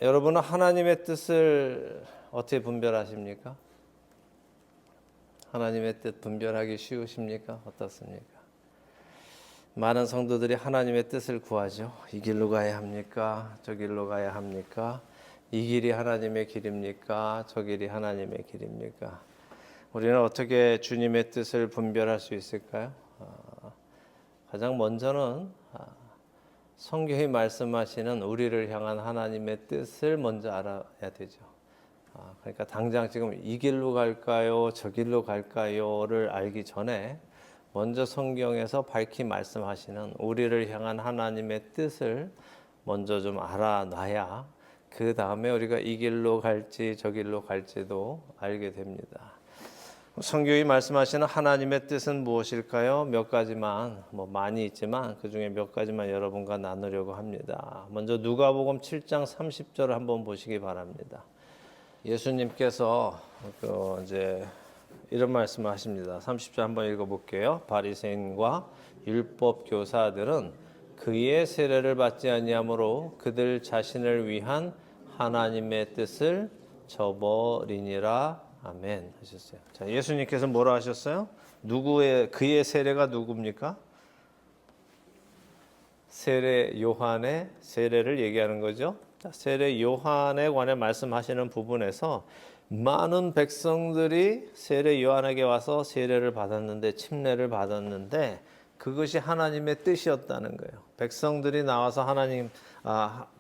여러분은 하나님의 뜻을 어떻게 분별하십니까? 하나님의 뜻 분별하기 쉬우십니까? 어떻습니까? 많은 성도들이 하나님의 뜻을 구하죠. 이 길로 가야 합니까? 저 길로 가야 합니까? 이 길이 하나님의 길입니까? 저 길이 하나님의 길입니까? 우리는 어떻게 주님의 뜻을 분별할 수 있을까요? 가장 먼저는 성경이 말씀하시는 우리를 향한 하나님의 뜻을 먼저 알아야 되죠. 그러니까 당장 지금 이 길로 갈까요? 저 길로 갈까요?를 알기 전에 먼저 성경에서 밝히 말씀하시는 우리를 향한 하나님의 뜻을 먼저 좀 알아놔야 그 다음에 우리가 이 길로 갈지 저 길로 갈지도 알게 됩니다. 성경이 말씀하시는 하나님의 뜻은 무엇일까요? 몇 가지만, 많이 있지만 그 중에 몇 가지만 여러분과 나누려고 합니다. 먼저 누가복음 7장 30절을 한번 보시기 바랍니다. 예수님께서 이제 이런 말씀을 하십니다. 30절 한번 읽어볼게요. 바리새인과 율법 교사들은 그의 세례를 받지 아니하므로 그들 자신을 위한 하나님의 뜻을 저버리니라. 아멘 하셨어요. 자, 예수님께서 뭐라 하셨어요? 그의 세례가 누굽니까? 세례 요한의 세례를 얘기하는 거죠. 자, 세례 요한에 관해 말씀하시는 부분에서 많은 백성들이 세례 요한에게 와서 세례를 받았는데 침례를 받았는데 그것이 하나님의 뜻이었다는 거예요. 백성들이 나와서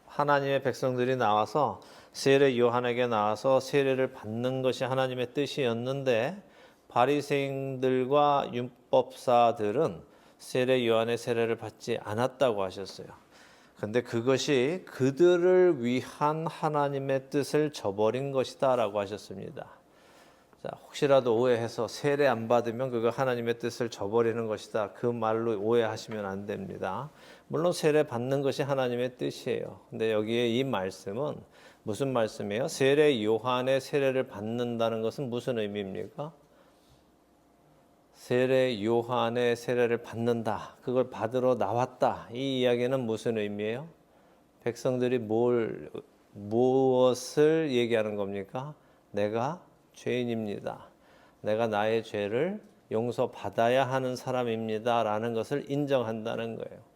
하나님의 백성들이 나와서 세례 요한에게 나와서 세례를 받는 것이 하나님의 뜻이었는데 바리새인들과 율법사들은 세례 요한의 세례를 받지 않았다고 하셨어요. 그런데 그것이 그들을 위한 하나님의 뜻을 저버린 것이다라고 하셨습니다. 자, 혹시라도 오해해서 세례 안 받으면 그거 하나님의 뜻을 저버리는 것이다. 그 말로 오해하시면 안 됩니다. 물론 세례 받는 것이 하나님의 뜻이에요. 근데 여기에 이 말씀은 무슨 말씀이에요? 세례 요한의 세례를 받는다는 것은 무슨 의미입니까? 세례 요한의 세례를 받는다. 그걸 받으러 나왔다. 이 이야기는 무슨 의미예요? 백성들이 무엇을 얘기하는 겁니까? 내가 죄인입니다. 내가 나의 죄를 용서받아야 하는 사람입니다. 라는 것을 인정한다는 거예요.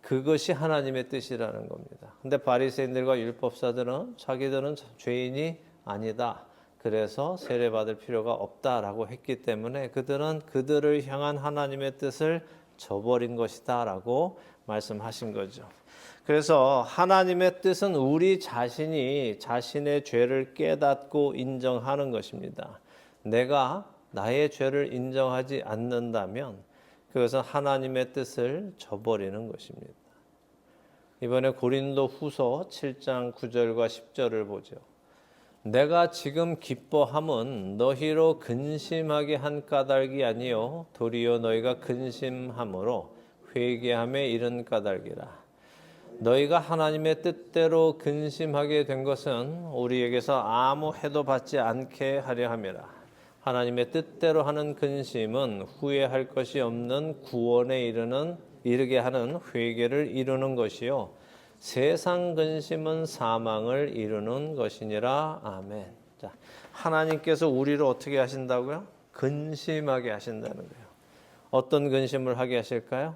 그것이 하나님의 뜻이라는 겁니다. 근데 바리새인들과 율법사들은 자기들은 죄인이 아니다. 그래서 세례받을 필요가 없다라고 했기 때문에 그들은 그들을 향한 하나님의 뜻을 저버린 것이다라고 말씀하신 거죠. 그래서 하나님의 뜻은 우리 자신이 자신의 죄를 깨닫고 인정하는 것입니다. 내가 나의 죄를 인정하지 않는다면 그것은 하나님의 뜻을 저버리는 것입니다. 이번에 고린도 후서 7장 9절과 10절을 보죠. 내가 지금 기뻐함은 너희로 근심하게 한 까닭이 아니요 도리어 너희가 근심함으로 회개함에 이른 까닭이라. 너희가 하나님의 뜻대로 근심하게 된 것은 우리에게서 아무 해도 받지 않게 하려 함이라. 하나님의 뜻대로 하는 근심은 후회할 것이 없는 구원에 이르게 하는 회개를 이루는 것이요 세상 근심은 사망을 이루는 것이니라. 아멘. 자, 하나님께서 우리를 어떻게 하신다고요? 근심하게 하신다는 거예요. 어떤 근심을 하게 하실까요?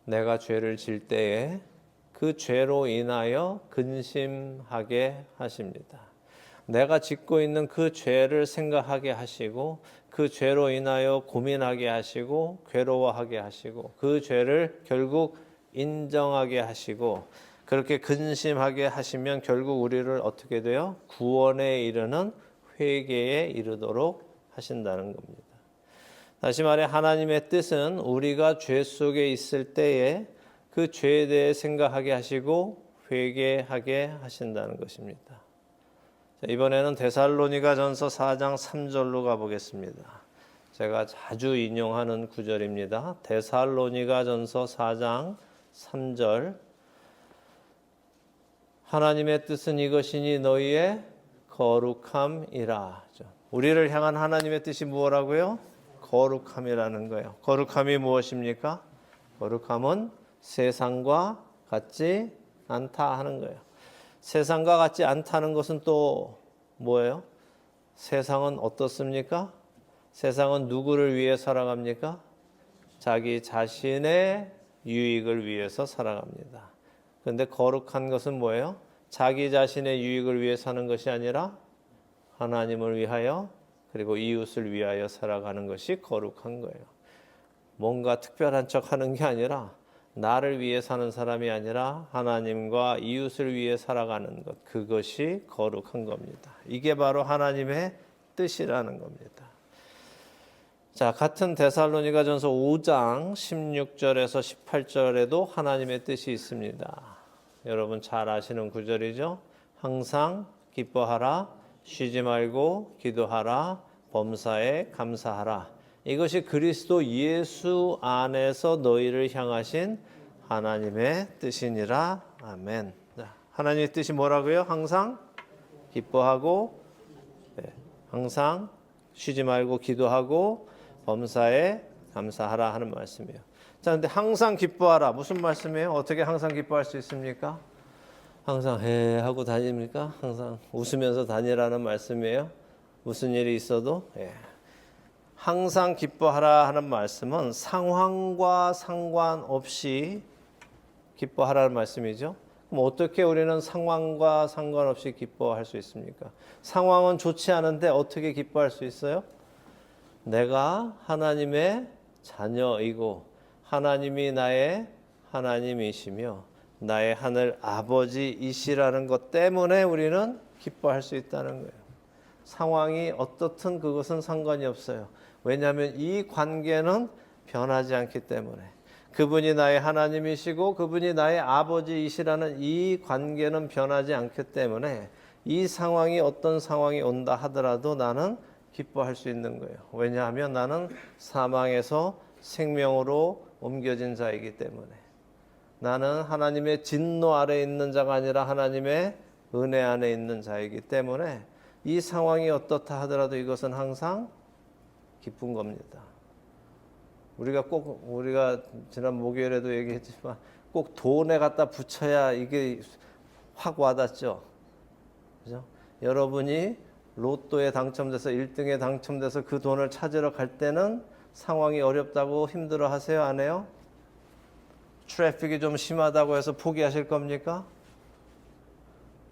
내가 죄를 질 때에 그 죄로 인하여 근심하게 하십니다. 내가 짓고 있는 그 죄를 생각하게 하시고 그 죄로 인하여 고민하게 하시고 괴로워하게 하시고 그 죄를 결국 인정하게 하시고 그렇게 근심하게 하시면 결국 우리를 어떻게 돼요? 구원에 이르는 회개에 이르도록 하신다는 겁니다. 다시 말해 하나님의 뜻은 우리가 죄 속에 있을 때에 그 죄에 대해 생각하게 하시고 회개하게 하신다는 것입니다. 자, 이번에는 데살로니가전서 4장 3절로 가보겠습니다. 제가 자주 인용하는 구절입니다. 데살로니가전서 4장 3절 하나님의 뜻은 이것이니 너희의 거룩함이라. 우리를 향한 하나님의 뜻이 뭐라고요? 거룩함이라는 거예요. 거룩함이 무엇입니까? 거룩함은 세상과 같지 않다 하는 거예요. 세상과 같지 않다는 것은 또 뭐예요? 세상은 어떻습니까? 세상은 누구를 위해 살아갑니까? 자기 자신의 유익을 위해서 살아갑니다. 그런데 거룩한 것은 뭐예요? 자기 자신의 유익을 위해 사는 것이 아니라 하나님을 위하여 그리고 이웃을 위하여 살아가는 것이 거룩한 거예요. 뭔가 특별한 척 하는 게 아니라 나를 위해 사는 사람이 아니라 하나님과 이웃을 위해 살아가는 것, 그것이 거룩한 겁니다. 이게 바로 하나님의 뜻이라는 겁니다. 자, 같은 데살로니가전서 5장 16절에서 18절에도 하나님의 뜻이 있습니다. 여러분 잘 아시는 구절이죠. 항상 기뻐하라, 쉬지 말고 기도하라, 범사에 감사하라. 이것이 그리스도 예수 안에서 너희를 향하신 하나님의 뜻이니라. 아멘. 자, 하나님의 뜻이 뭐라고요? 항상 기뻐하고, 항상 쉬지 말고 기도하고 범사에 감사하라 하는 말씀이에요. 자, 근데 항상 기뻐하라 무슨 말씀이에요? 어떻게 항상 기뻐할 수 있습니까? 항상 하고 다닙니까? 항상 웃으면서 다니라는 말씀이에요. 무슨 일이 있어도 항상 기뻐하라 하는 말씀은 상황과 상관없이 기뻐하라는 말씀이죠. 그럼 어떻게 우리는 상황과 상관없이 기뻐할 수 있습니까? 상황은 좋지 않은데 어떻게 기뻐할 수 있어요? 내가 하나님의 자녀이고 하나님이 나의 하나님이시며 나의 하늘 아버지이시라는 것 때문에 우리는 기뻐할 수 있다는 거예요. 상황이 어떻든 그것은 상관이 없어요. 왜냐하면 이 관계는 변하지 않기 때문에 그분이 나의 하나님이시고 그분이 나의 아버지이시라는 이 관계는 변하지 않기 때문에 이 상황이 어떤 상황이 온다 하더라도 나는 기뻐할 수 있는 거예요. 왜냐하면 나는 사망에서 생명으로 옮겨진 자이기 때문에 나는 하나님의 진노 아래에 있는 자가 아니라 하나님의 은혜 안에 있는 자이기 때문에 이 상황이 어떻다 하더라도 이것은 항상 기쁜 겁니다. 우리가 지난 목요일에도 얘기했지만 꼭 돈에 갖다 붙여야 이게 확 와닿죠. 그죠? 여러분이 로또에 당첨돼서 1등에 당첨돼서 그 돈을 찾으러 갈 때는 상황이 어렵다고 힘들어 하세요? 안 해요? 트래픽이 좀 심하다고 해서 포기하실 겁니까?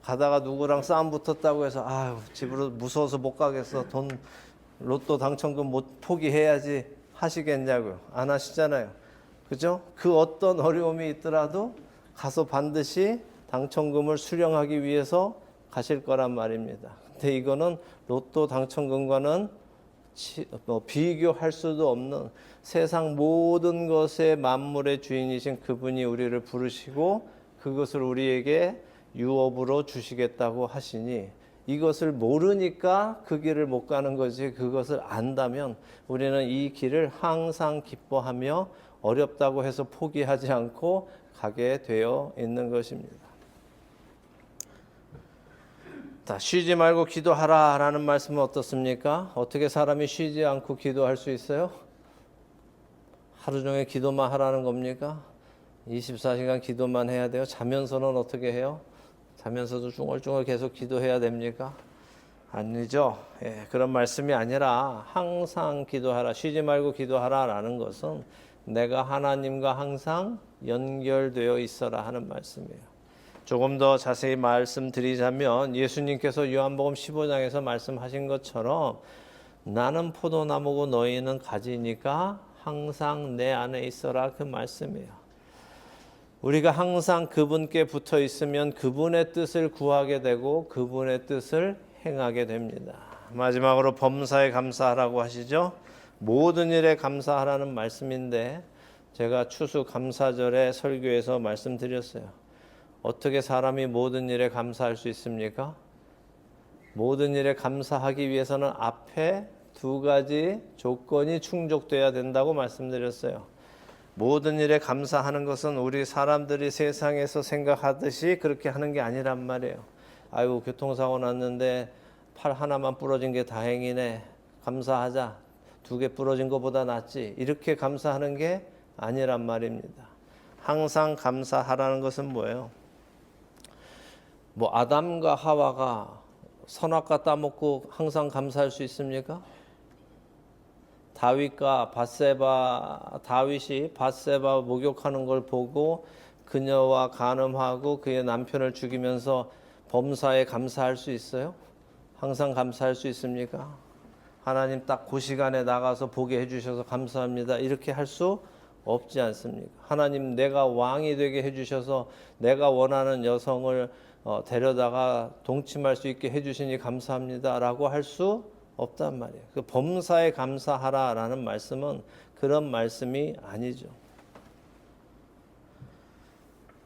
가다가 누구랑 싸움 붙었다고 해서 집으로 무서워서 못 가겠어. 돈 로또 당첨금 못 포기해야지 하시겠냐고요. 안 하시잖아요. 그죠? 그 어떤 어려움이 있더라도 가서 반드시 당첨금을 수령하기 위해서 가실 거란 말입니다. 근데 이거는 로또 당첨금과는 비교할 수도 없는 세상 모든 것의 만물의 주인이신 그분이 우리를 부르시고 그것을 우리에게 유업으로 주시겠다고 하시니 이것을 모르니까 그 길을 못 가는 거지 그것을 안다면 우리는 이 길을 항상 기뻐하며 어렵다고 해서 포기하지 않고 가게 되어 있는 것입니다. 자, 쉬지 말고 기도하라 라는 말씀은 어떻습니까? 어떻게 사람이 쉬지 않고 기도할 수 있어요? 하루 종일 기도만 하라는 겁니까? 24시간 기도만 해야 돼요? 자면서는 어떻게 해요? 자면서도 중얼중얼 계속 기도해야 됩니까? 아니죠. 그런 말씀이 아니라 항상 기도하라, 쉬지 말고 기도하라 라는 것은 내가 하나님과 항상 연결되어 있어라 하는 말씀이에요. 조금 더 자세히 말씀드리자면 예수님께서 요한복음 15장에서 말씀하신 것처럼 나는 포도나무고 너희는 가지니까 항상 내 안에 있어라 그 말씀이에요. 우리가 항상 그분께 붙어 있으면 그분의 뜻을 구하게 되고 그분의 뜻을 행하게 됩니다. 마지막으로 범사에 감사하라고 하시죠. 모든 일에 감사하라는 말씀인데 제가 추수 감사절에 설교에서 말씀드렸어요. 어떻게 사람이 모든 일에 감사할 수 있습니까? 모든 일에 감사하기 위해서는 앞에 두 가지 조건이 충족돼야 된다고 말씀드렸어요. 모든 일에 감사하는 것은 우리 사람들이 세상에서 생각하듯이 그렇게 하는 게 아니란 말이에요. 아이고 교통사고 났는데 팔 하나만 부러진 게 다행이네. 감사하자. 2개 부러진 것보다 낫지. 이렇게 감사하는 게 아니란 말입니다. 항상 감사하라는 것은 뭐예요? 뭐 아담과 하와가 선악과 따먹고 항상 감사할 수 있습니까? 다윗이 밧세바 목욕하는 걸 보고 그녀와 간음하고 그의 남편을 죽이면서 범사에 감사할 수 있어요? 항상 감사할 수 있습니까? 하나님 딱 그 시간에 나가서 보게 해주셔서 감사합니다. 이렇게 할 수 없지 않습니까? 하나님 내가 왕이 되게 해주셔서 내가 원하는 여성을 데려다가 동침할 수 있게 해주시니 감사합니다라고 할 수 없단 말이에요. 그 범사에 감사하라라는 말씀은 그런 말씀이 아니죠.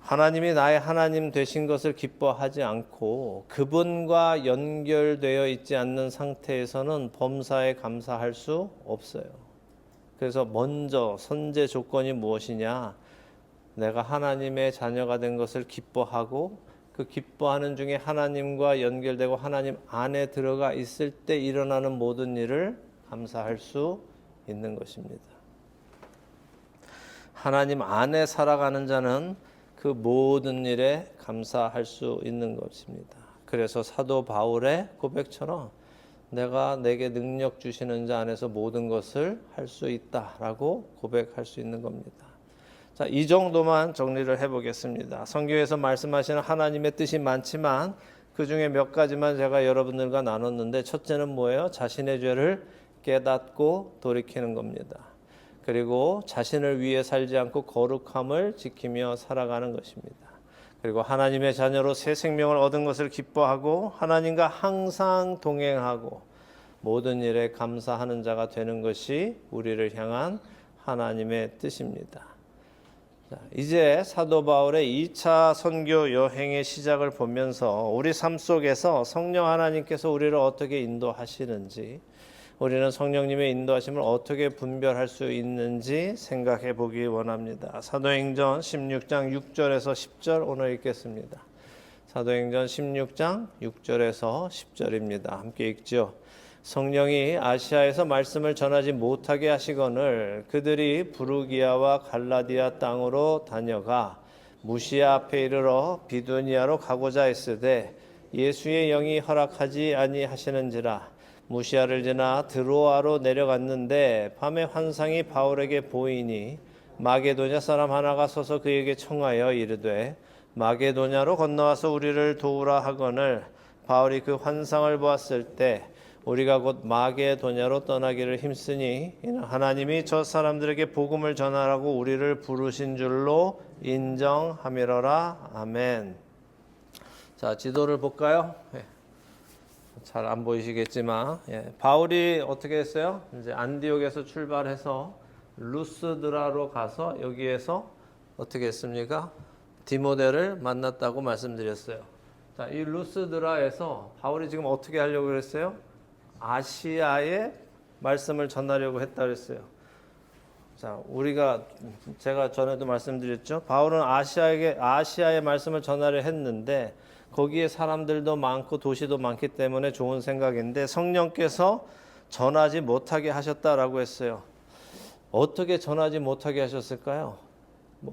하나님이 나의 하나님 되신 것을 기뻐하지 않고 그분과 연결되어 있지 않는 상태에서는 범사에 감사할 수 없어요. 그래서 먼저 선제 조건이 무엇이냐? 내가 하나님의 자녀가 된 것을 기뻐하고 그 기뻐하는 중에 하나님과 연결되고 하나님 안에 들어가 있을 때 일어나는 모든 일을 감사할 수 있는 것입니다. 하나님 안에 살아가는 자는 그 모든 일에 감사할 수 있는 것입니다. 그래서 사도 바울의 고백처럼 내가 내게 능력 주시는 자 안에서 모든 것을 할 수 있다라고 고백할 수 있는 겁니다. 자, 이 정도만 정리를 해보겠습니다. 성경에서 말씀하시는 하나님의 뜻이 많지만 그 중에 몇 가지만 제가 여러분들과 나눴는데 첫째는 뭐예요? 자신의 죄를 깨닫고 돌이키는 겁니다. 그리고 자신을 위해 살지 않고 거룩함을 지키며 살아가는 것입니다. 그리고 하나님의 자녀로 새 생명을 얻은 것을 기뻐하고 하나님과 항상 동행하고 모든 일에 감사하는 자가 되는 것이 우리를 향한 하나님의 뜻입니다. 자, 이제 사도 바울의 2차 선교 여행의 시작을 보면서 우리 삶 속에서 성령 하나님께서 우리를 어떻게 인도하시는지, 우리는 성령님의 인도하심을 어떻게 분별할 수 있는지 생각해 보기 원합니다. 사도행전 16장 6절에서 10절 오늘 읽겠습니다. 사도행전 16장 6절에서 10절입니다. 함께 읽죠. 성령이 아시아에서 말씀을 전하지 못하게 하시거늘 그들이 부르기아와 갈라디아 땅으로 다녀가 무시아 앞에 이르러 비두니아로 가고자 했으되 예수의 영이 허락하지 아니하시는지라 무시아를 지나 드로아로 내려갔는데 밤에 환상이 바울에게 보이니 마게도냐 사람 하나가 서서 그에게 청하여 이르되 마게도냐로 건너와서 우리를 도우라 하거늘 바울이 그 환상을 보았을 때 우리가 곧 마게도냐로 떠나기를 힘쓰니 이는 하나님이 저 사람들에게 복음을 전하라고 우리를 부르신 줄로 인정함이로라. 아멘. 자, 지도를 볼까요? 잘 안 보이시겠지만 바울이 어떻게 했어요? 이제 안디옥에서 출발해서 루스드라로 가서 여기에서 어떻게 했습니까? 디모데를 만났다고 말씀드렸어요. 자, 이 루스드라에서 바울이 지금 어떻게 하려고 그랬어요? 아시아에 말씀을 전하려고 했다 그랬어요. 자, 제가 전에도 말씀드렸죠. 바울은 아시아에 말씀을 전하려 했는데 거기에 사람들도 많고 도시도 많기 때문에 좋은 생각인데 성령께서 전하지 못하게 하셨다라고 했어요. 어떻게 전하지 못하게 하셨을까요?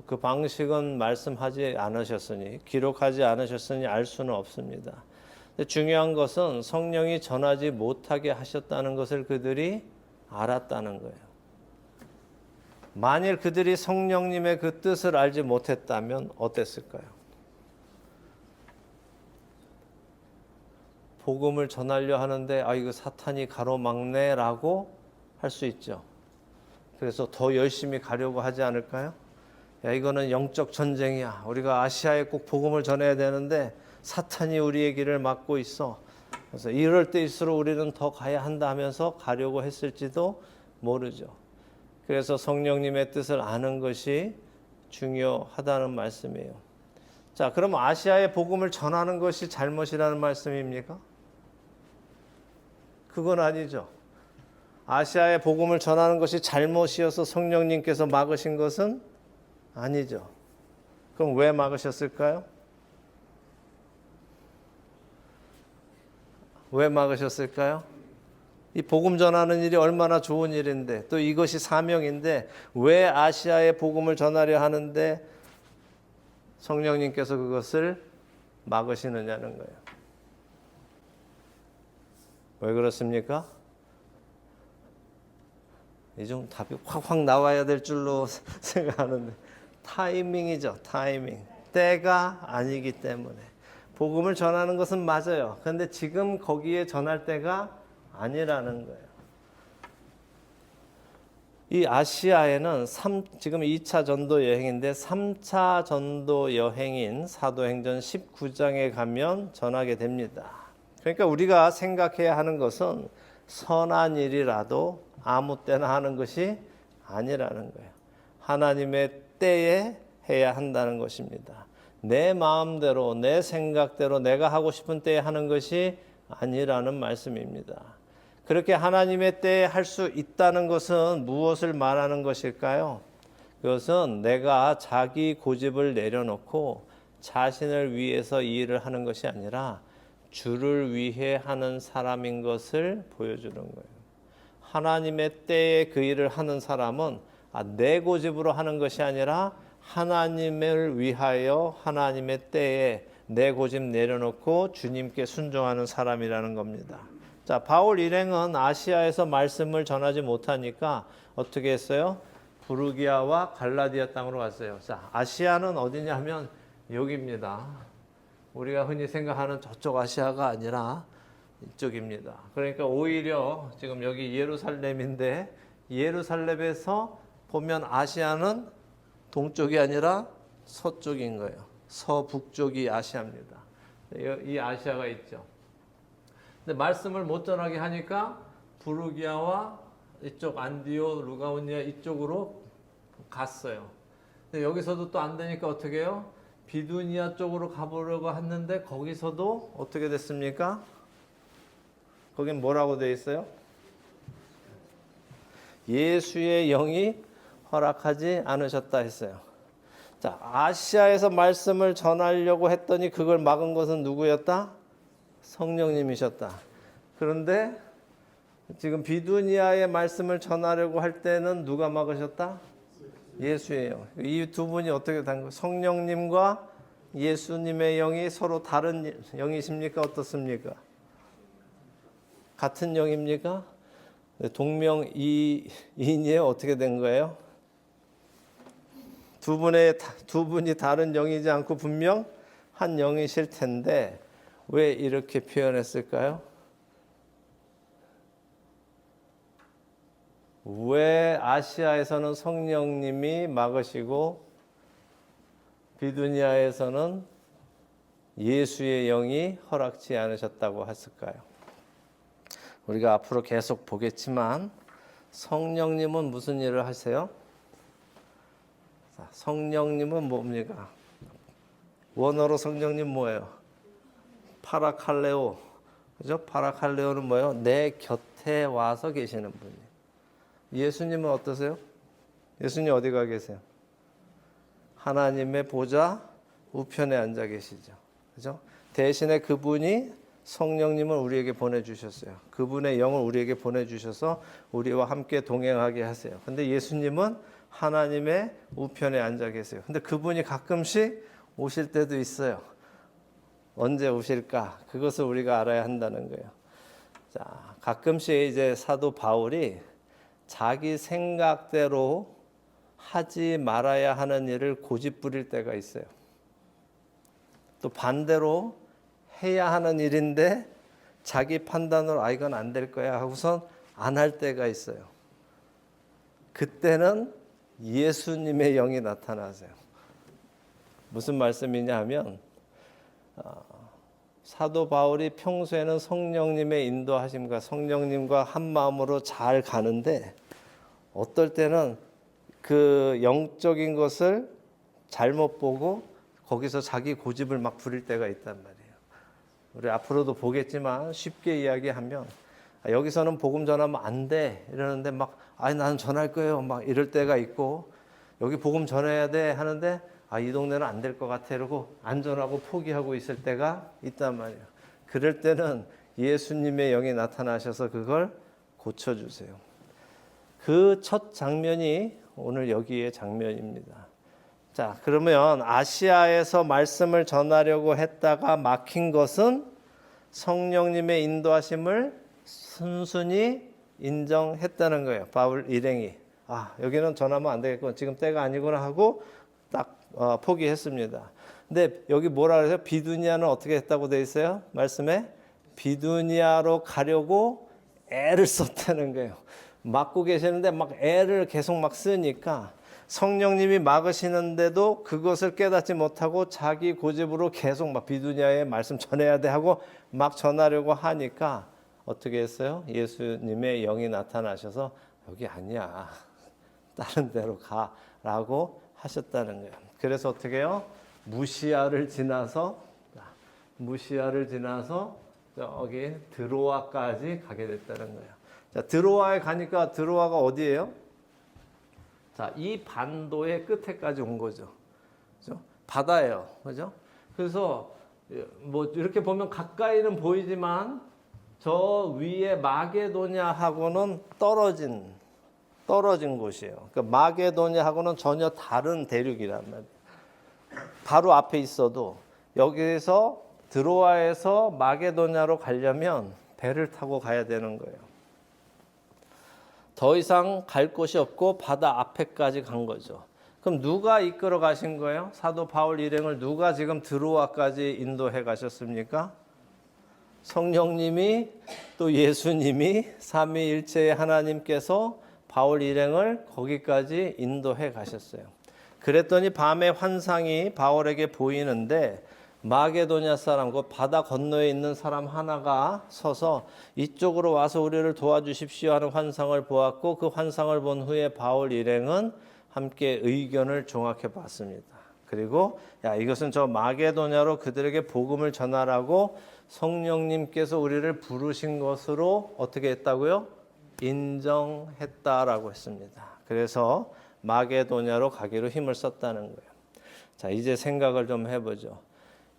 그 방식은 말씀하지 않으셨으니 기록하지 않으셨으니 알 수는 없습니다. 중요한 것은 성령이 전하지 못하게 하셨다는 것을 그들이 알았다는 거예요. 만일 그들이 성령님의 그 뜻을 알지 못했다면 어땠을까요? 복음을 전하려 하는데 이거 사탄이 가로막네라고 할 수 있죠. 그래서 더 열심히 가려고 하지 않을까요? 야, 이거는 영적 전쟁이야. 우리가 아시아에 꼭 복음을 전해야 되는데 사탄이 우리의 길을 막고 있어. 그래서 이럴 때일수록 우리는 더 가야 한다 하면서 가려고 했을지도 모르죠. 그래서 성령님의 뜻을 아는 것이 중요하다는 말씀이에요. 자, 그럼 아시아에 복음을 전하는 것이 잘못이라는 말씀입니까? 그건 아니죠. 아시아에 복음을 전하는 것이 잘못이어서 성령님께서 막으신 것은 아니죠. 그럼 왜 막으셨을까요? 왜 막으셨을까요? 이 복음 전하는 일이 얼마나 좋은 일인데 또 이것이 사명인데 왜 아시아에 복음을 전하려 하는데 성령님께서 그것을 막으시느냐는 거예요. 왜 그렇습니까? 이 좀 답이 확확 나와야 될 줄로 생각하는데 타이밍이죠. 타이밍. 때가 아니기 때문에. 복음을 전하는 것은 맞아요. 그런데 지금 거기에 전할 때가 아니라는 거예요. 이 아시아에는 지금 2차 전도 여행인데 3차 전도 여행인 사도행전 19장에 가면 전하게 됩니다. 그러니까 우리가 생각해야 하는 것은 선한 일이라도 아무 때나 하는 것이 아니라는 거예요. 하나님의 때에 해야 한다는 것입니다. 내 마음대로, 내 생각대로 내가 하고 싶은 때에 하는 것이 아니라는 말씀입니다. 그렇게 하나님의 때에 할 수 있다는 것은 무엇을 말하는 것일까요? 그것은 내가 자기 고집을 내려놓고 자신을 위해서 이 일을 하는 것이 아니라 주를 위해 하는 사람인 것을 보여주는 거예요. 하나님의 때에 그 일을 하는 사람은 내 고집으로 하는 것이 아니라 하나님을 위하여 하나님의 때에 내 고집 내려놓고 주님께 순종하는 사람이라는 겁니다. 자, 바울 일행은 아시아에서 말씀을 전하지 못하니까 어떻게 했어요? 부르기아와 갈라디아 땅으로 갔어요. 자, 아시아는 어디냐면 여기입니다. 우리가 흔히 생각하는 저쪽 아시아가 아니라 이쪽입니다. 그러니까 오히려 지금 여기 예루살렘인데 예루살렘에서 보면 아시아는 동쪽이 아니라 서쪽인 거예요. 서북쪽이 아시아입니다. 이 아시아가 있죠. 근데 말씀을 못 전하게 하니까 부르기아와 이쪽 안디오, 루가오니아 이쪽으로 갔어요. 근데 여기서도 또 안 되니까 어떻게 해요? 비두니아 쪽으로 가보려고 했는데 거기서도 어떻게 됐습니까? 거긴 뭐라고 되어 있어요? 예수의 영이 허락하지 않으셨다 했어요. 자, 아시아에서 말씀을 전하려고 했더니 그걸 막은 것은 누구였다? 성령님이셨다. 그런데 지금 비두니아의 말씀을 전하려고 할 때는 누가 막으셨다? 예수예요. 이 두 분이 어떻게 된 거예요? 성령님과 예수님의 영이 서로 다른 영이십니까? 어떻습니까? 같은 영입니까? 동명이인이에요. 어떻게 된 거예요? 두 분이 다른 영이지 않고 분명 한 영이실 텐데 왜 이렇게 표현했을까요? 왜 아시아에서는 성령님이 막으시고 비두니아에서는 예수의 영이 허락지 않으셨다고 했을까요? 우리가 앞으로 계속 보겠지만 성령님은 무슨 일을 하세요? 성령님은 뭡니까? 원어로 성령님 뭐예요? 파라칼레오. 그죠? 파라칼레오는 뭐예요? 내 곁에 와서 계시는 분이에요. 예수님은 어떠세요? 예수님 어디가 계세요? 하나님의 보좌 우편에 앉아 계시죠. 그죠? 대신에 그분이 성령님을 우리에게 보내주셨어요. 그분의 영을 우리에게 보내주셔서 우리와 함께 동행하게 하세요. 근데 예수님은 하나님의 우편에 앉아 계세요. 근데 그분이 가끔씩 오실 때도 있어요. 언제 오실까? 그것을 우리가 알아야 한다는 거예요. 자, 가끔씩 이제 사도 바울이 자기 생각대로 하지 말아야 하는 일을 고집 부릴 때가 있어요. 또 반대로 해야 하는 일인데 자기 판단으로 이건 안 될 거야 하고선 안 할 때가 있어요. 그때는 예수님의 영이 나타나세요. 무슨 말씀이냐 하면 사도 바울이 평소에는 성령님의 인도하심과 성령님과 한 마음으로 잘 가는데 어떨 때는 그 영적인 것을 잘못 보고 거기서 자기 고집을 막 부릴 때가 있단 말이에요. 우리 앞으로도 보겠지만 쉽게 이야기하면 여기서는 복음 전하면 안 돼 이러는데 막 나는 전할 거예요 막 이럴 때가 있고 여기 복음 전해야 돼 하는데 이 동네는 안 될 것 같아 이러고 안 전하고 포기하고 있을 때가 있단 말이에요. 그럴 때는 예수님의 영이 나타나셔서 그걸 고쳐주세요. 그 첫 장면이 오늘 여기의 장면입니다. 자, 그러면 아시아에서 말씀을 전하려고 했다가 막힌 것은 성령님의 인도하심을 순순히 인정했다는 거예요. 바울 일행이. 여기는 전하면 안 되겠구나. 지금 때가 아니구나 하고 딱 포기했습니다. 근데 여기 뭐라 그래요? 비두니아는 어떻게 했다고 돼 있어요? 말씀에 비두니아로 가려고 애를 썼다는 거예요. 막고 계시는데 막 애를 계속 막 쓰니까 성령님이 막으시는데도 그것을 깨닫지 못하고 자기 고집으로 계속 막 비두니아에 말씀 전해야 돼 하고 막 전하려고 하니까 어떻게 했어요? 예수님의 영이 나타나셔서 여기 아니야. 다른 데로 가라고 하셨다는 거예요. 그래서 어떻게 해요? 무시아를 지나서 여기 드로아까지 가게 됐다는 거예요. 자, 드로아에 가니까 드로아가 어디예요? 자, 이 반도의 끝에까지 온 거죠. 그죠? 바다예요. 그죠? 그래서 뭐 이렇게 보면 가까이는 보이지만 저 위에 마게도냐하고는 떨어진 곳이에요. 그러니까 마게도냐하고는 전혀 다른 대륙이란 말이에요. 바로 앞에 있어도 여기서 드로아에서 마게도냐로 가려면 배를 타고 가야 되는 거예요. 더 이상 갈 곳이 없고 바다 앞에까지 간 거죠. 그럼 누가 이끌어 가신 거예요? 사도 바울 일행을 누가 지금 드로아까지 인도해 가셨습니까? 성령님이 또 예수님이 삼위일체의 하나님께서 바울 일행을 거기까지 인도해 가셨어요. 그랬더니 밤에 환상이 바울에게 보이는데 마게도냐 사람, 그 바다 건너에 있는 사람 하나가 서서 이쪽으로 와서 우리를 도와주십시오 하는 환상을 보았고 그 환상을 본 후에 바울 일행은 함께 의견을 종합해 봤습니다. 그리고 이것은 저 마게도냐로 그들에게 복음을 전하라고 성령님께서 우리를 부르신 것으로 어떻게 했다고요? 인정했다라고 했습니다. 그래서 마게도냐로 가기로 힘을 썼다는 거예요. 자, 이제 생각을 좀 해보죠.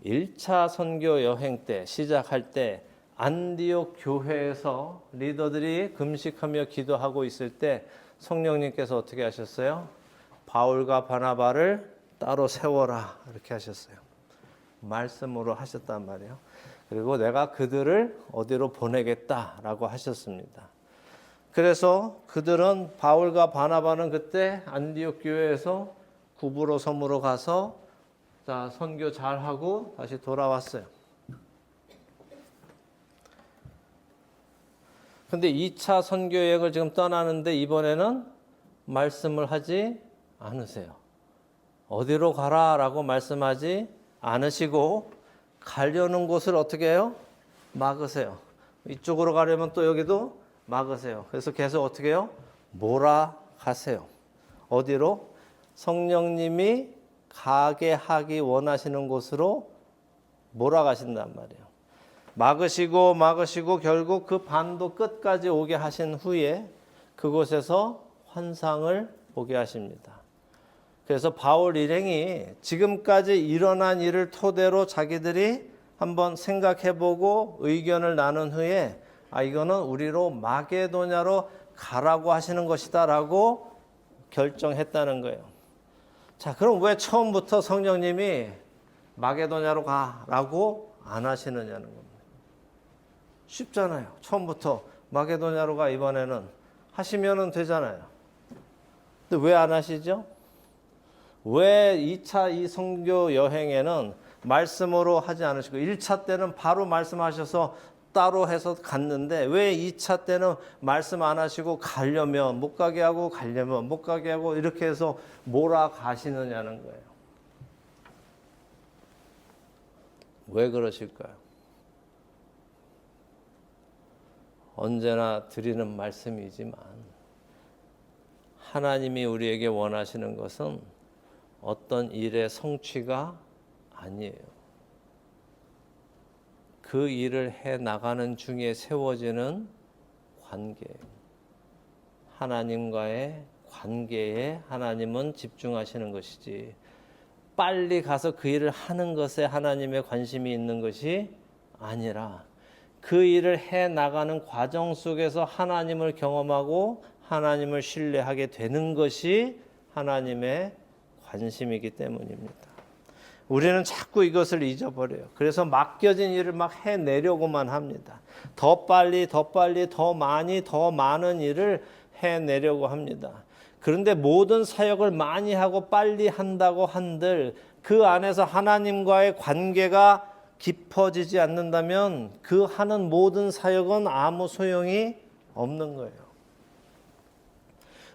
1차 선교 여행 때 시작할 때 안디옥 교회에서 리더들이 금식하며 기도하고 있을 때 성령님께서 어떻게 하셨어요? 바울과 바나바를 따로 세워라 이렇게 하셨어요. 말씀으로 하셨단 말이에요. 그리고 내가 그들을 어디로 보내겠다라고 하셨습니다. 그래서 그들은 바울과 바나바는 그때 안디옥 교회에서 구브로 섬으로 가서 자, 선교 잘하고 다시 돌아왔어요. 근데 2차 선교 여행을 지금 떠나는데 이번에는 말씀을 하지 않으세요. 어디로 가라라고 말씀하지 않으시고 가려는 곳을 어떻게 해요? 막으세요. 이쪽으로 가려면 또 여기도 막으세요. 그래서 계속 어떻게 해요? 몰아가세요. 어디로? 성령님이 가게 하기 원하시는 곳으로 몰아가신단 말이에요. 막으시고 결국 그 반도 끝까지 오게 하신 후에 그곳에서 환상을 보게 하십니다. 그래서 바울 일행이 지금까지 일어난 일을 토대로 자기들이 한번 생각해보고 의견을 나눈 후에 이거는 우리로 마게도냐로 가라고 하시는 것이다라고 결정했다는 거예요. 자, 그럼 왜 처음부터 성령님이 마게도냐로 가라고 안 하시느냐는 겁니다. 쉽잖아요. 처음부터 마게도냐로 가 이번에는 하시면 되잖아요. 근데 왜 안 하시죠? 왜 2차 이 선교 여행에는 말씀으로 하지 않으시고 1차 때는 바로 말씀하셔서 따로 해서 갔는데 왜 2차 때는 말씀 안 하시고 가려면 못 가게 하고 가려면 못 가게 하고 이렇게 해서 몰아가시느냐는 거예요. 왜 그러실까요? 언제나 드리는 말씀이지만 하나님이 우리에게 원하시는 것은 어떤 일의 성취가 아니에요. 그 일을 해 나가는 중에 세워지는 관계, 하나님과의 관계에 하나님은 집중하시는 것이지 빨리 가서 그 일을 하는 것에 하나님의 관심이 있는 것이 아니라 그 일을 해 나가는 과정 속에서 하나님을 경험하고 하나님을 신뢰하게 되는 것이 하나님의 관심이기 때문입니다. 우리는 자꾸 이것을 잊어버려요. 그래서 맡겨진 일을 막 해내려고만 합니다. 더 빨리, 더 많이, 더 많은 일을 해내려고 합니다. 그런데 모든 사역을 많이 하고 빨리 한다고 한들 그 안에서 하나님과의 관계가 깊어지지 않는다면 그 하는 모든 사역은 아무 소용이 없는 거예요.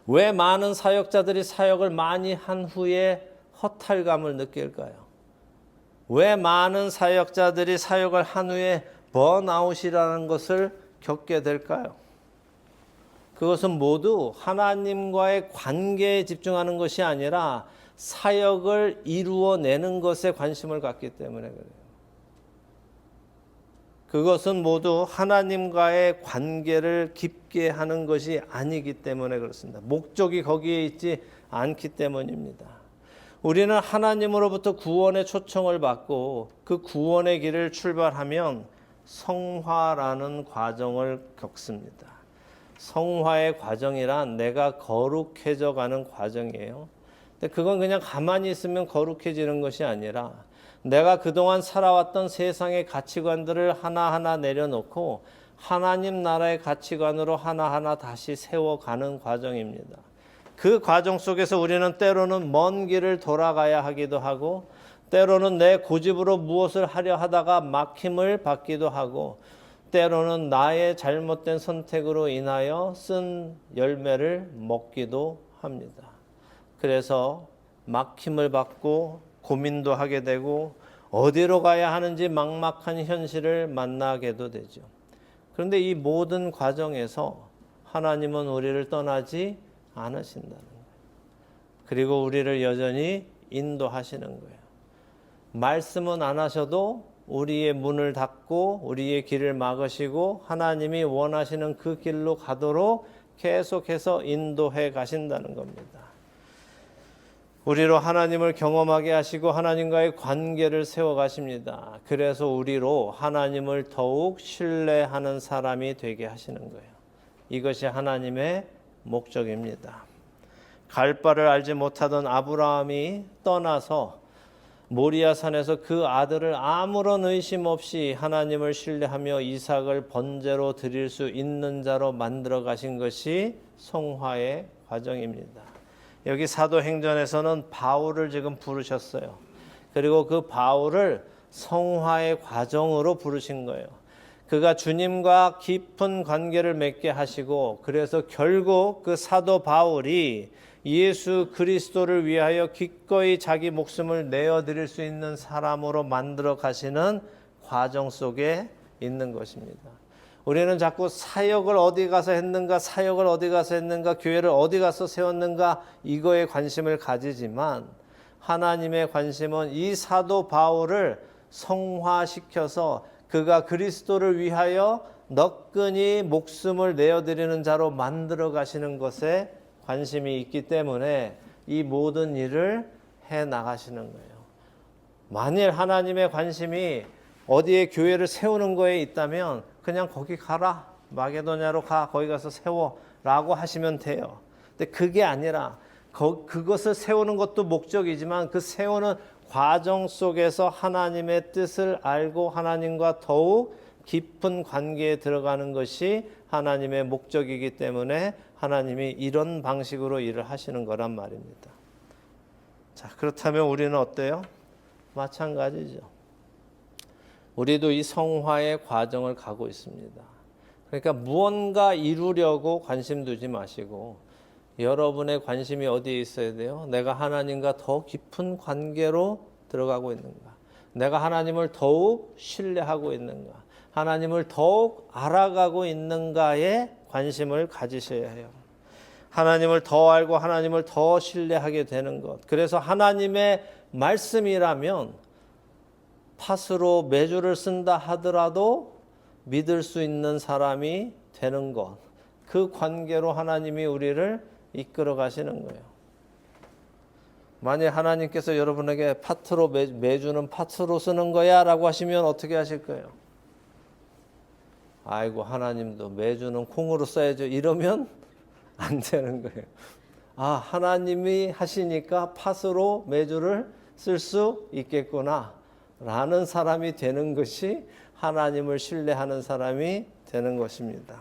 왜 많은 사역자들이 사역을 많이 한 후에 허탈감을 느낄까요? 왜 많은 사역자들이 사역을 한 후에 번아웃이라는 것을 겪게 될까요? 그것은 모두 하나님과의 관계에 집중하는 것이 아니라 사역을 이루어내는 것에 관심을 갖기 때문에 그래요. 그것은 모두 하나님과의 관계를 깊게 하는 것이 아니기 때문에 그렇습니다. 목적이 거기에 있지 않기 때문입니다. 우리는 하나님으로부터 구원의 초청을 받고 그 구원의 길을 출발하면 성화라는 과정을 겪습니다. 성화의 과정이란 내가 거룩해져 가는 과정이에요. 근데 그건 그냥 가만히 있으면 거룩해지는 것이 아니라 내가 그동안 살아왔던 세상의 가치관들을 하나하나 내려놓고 하나님 나라의 가치관으로 하나하나 다시 세워가는 과정입니다. 그 과정 속에서 우리는 때로는 먼 길을 돌아가야 하기도 하고 때로는 내 고집으로 무엇을 하려 하다가 막힘을 받기도 하고 때로는 나의 잘못된 선택으로 인하여 쓴 열매를 먹기도 합니다. 그래서 막힘을 받고 고민도 하게 되고 어디로 가야 하는지 막막한 현실을 만나게도 되죠. 그런데 이 모든 과정에서 하나님은 우리를 떠나지 않으신다는 거예요. 그리고 우리를 여전히 인도하시는 거예요. 말씀은 안 하셔도 우리의 문을 닫고 우리의 길을 막으시고 하나님이 원하시는 그 길로 가도록 계속해서 인도해 가신다는 겁니다. 우리로 하나님을 경험하게 하시고 하나님과의 관계를 세워가십니다. 그래서 우리로 하나님을 더욱 신뢰하는 사람이 되게 하시는 거예요. 이것이 하나님의 목적입니다. 갈 바를 알지 못하던 아브라함이 떠나서 모리아산에서 그 아들을 아무런 의심 없이 하나님을 신뢰하며 이삭을 번제로 드릴 수 있는 자로 만들어 가신 것이 성화의 과정입니다. 여기 사도행전에서는 바울을 지금 부르셨어요. 그리고 그 바울을 성화의 과정으로 부르신 거예요. 그가 주님과 깊은 관계를 맺게 하시고 그래서 결국 그 사도 바울이 예수 그리스도를 위하여 기꺼이 자기 목숨을 내어드릴 수 있는 사람으로 만들어 가시는 과정 속에 있는 것입니다. 우리는 자꾸 사역을 어디 가서 했는가, 사역을 어디 가서 했는가, 교회를 어디 가서 세웠는가 이거에 관심을 가지지만 하나님의 관심은 이 사도 바울을 성화시켜서 그가 그리스도를 위하여 너끈히 목숨을 내어드리는 자로 만들어 가시는 것에 관심이 있기 때문에 이 모든 일을 해 나가시는 거예요. 만일 하나님의 관심이 어디에 교회를 세우는 거에 있다면 그냥 거기 가라, 마게도냐로 가, 거기 가서 세워라고 하시면 돼요. 근데 그게 아니라 그것을 세우는 것도 목적이지만 그 세우는 과정 속에서 하나님의 뜻을 알고 하나님과 더욱 깊은 관계에 들어가는 것이 하나님의 목적이기 때문에 하나님이 이런 방식으로 일을 하시는 거란 말입니다. 자, 그렇다면 우리는 어때요? 마찬가지죠. 우리도 이 성화의 과정을 가고 있습니다. 그러니까 무언가 이루려고 관심 두지 마시고 여러분의 관심이 어디에 있어야 돼요? 내가 하나님과 더 깊은 관계로 들어가고 있는가? 내가 하나님을 더욱 신뢰하고 있는가? 하나님을 더욱 알아가고 있는가에 관심을 가지셔야 해요. 하나님을 더 알고 하나님을 더 신뢰하게 되는 것. 그래서 하나님의 말씀이라면 팥으로 메주를 쓴다 하더라도 믿을 수 있는 사람이 되는 것. 그 관계로 하나님이 우리를 이끌어 가시는 거예요. 만약 하나님께서 여러분에게 팥으로 메주는 팥으로 쓰는 거야 라고 하시면 어떻게 하실 거예요? 아이고 하나님도 메주는 콩으로 써야죠. 이러면 안 되는 거예요. 하나님이 하시니까 팥으로 메주를 쓸 수 있겠구나 라는 사람이 되는 것이 하나님을 신뢰하는 사람이 되는 것입니다.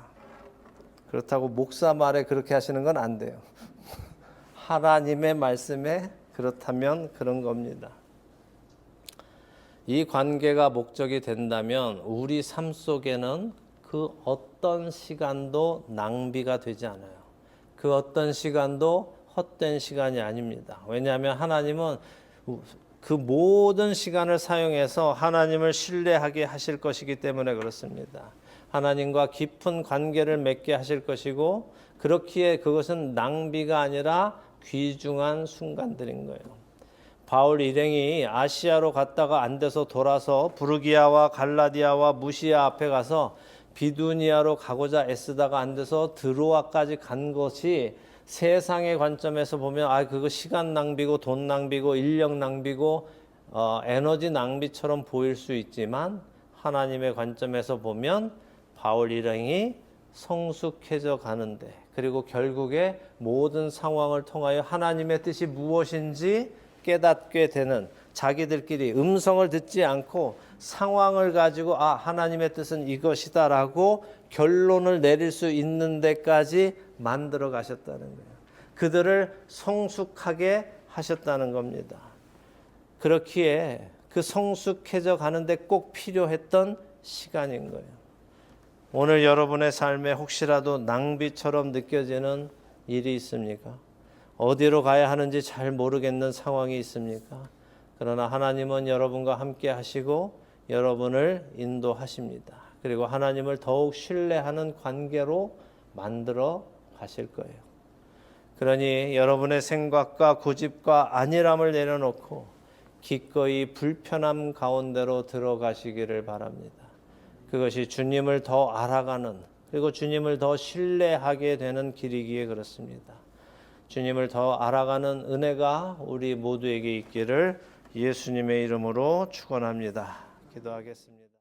그렇다고 목사 말에 그렇게 하시는 건 안 돼요. 하나님의 말씀에 그렇다면 그런 겁니다. 이 관계가 목적이 된다면 우리 삶 속에는 그 어떤 시간도 낭비가 되지 않아요. 그 어떤 시간도 헛된 시간이 아닙니다. 왜냐하면 하나님은 그 모든 시간을 사용해서 하나님을 신뢰하게 하실 것이기 때문에 그렇습니다. 하나님과 깊은 관계를 맺게 하실 것이고 그렇기에 그것은 낭비가 아니라 귀중한 순간들인 거예요. 바울 일행이 아시아로 갔다가 안 돼서 돌아서 부르기아와 갈라디아와 무시아 앞에 가서 비두니아로 가고자 애쓰다가 안 돼서 드로아까지 간 것이 세상의 관점에서 보면 그거 시간 낭비고 돈 낭비고 인력 낭비고 에너지 낭비처럼 보일 수 있지만 하나님의 관점에서 보면 바울 일행이 성숙해져 가는데 그리고 결국에 모든 상황을 통하여 하나님의 뜻이 무엇인지 깨닫게 되는 자기들끼리 음성을 듣지 않고 상황을 가지고 하나님의 뜻은 이것이다라고 결론을 내릴 수 있는 데까지 만들어 가셨다는 거예요. 그들을 성숙하게 하셨다는 겁니다. 그렇기에 그 성숙해져 가는데 꼭 필요했던 시간인 거예요. 오늘 여러분의 삶에 혹시라도 낭비처럼 느껴지는 일이 있습니까? 어디로 가야 하는지 잘 모르겠는 상황이 있습니까? 그러나 하나님은 여러분과 함께 하시고 여러분을 인도하십니다. 그리고 하나님을 더욱 신뢰하는 관계로 만들어 가실 거예요. 그러니 여러분의 생각과 고집과 안일함을 내려놓고 기꺼이 불편함 가운데로 들어가시기를 바랍니다. 그것이 주님을 더 알아가는 그리고 주님을 더 신뢰하게 되는 길이기에 그렇습니다. 주님을 더 알아가는 은혜가 우리 모두에게 있기를 예수님의 이름으로 축원합니다. 기도하겠습니다.